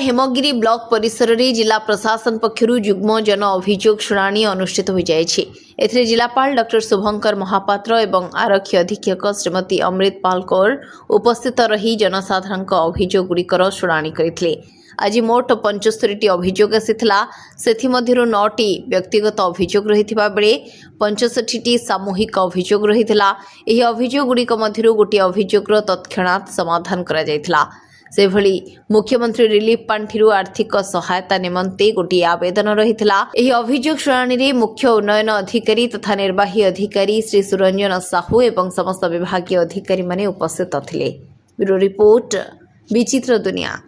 Hemgiri block परिसर में जिला प्रशासन पक्षरु युग्म जन अभियोग शुणाणी अनुष्ठित हो जाएछि। एथिरे जिलापाल डॉक्टर शुभंकर महापात्र एवं आरक्षी अधीक्षक श्रीमती अमृतपाल कौर उपस्थित रही जनसाधारण अभियोग गुड़िकर शुणाणी करथिले। आज मोट 75टी अभियोग आसीथिला, सेथिमध्यरु 9टी व्यक्तिगत अभियोग रहिथिबा बेले 65टी सामूहिक अभियोग रहिथिला। एही अभियोग गुड़िक मध्यरु गोटे अभियोगर तत्क्षणात समाधान करा जायथिला। से भली मुख्यमंत्री रिलीफ पांठिरु आर्थिक सहायता निमंते गोटे आवेदन रहिथिला। एही अभियोग शुणाणी रे मुख्य उन्नयन अधिकारी तथा निर्वाही अधिकारी श्री सुरंजन साहू एवं समस्त विभागीय अधिकारी माने उपस्थित थिले। ब्यूरो रिपोर्ट विचित्र दुनिया।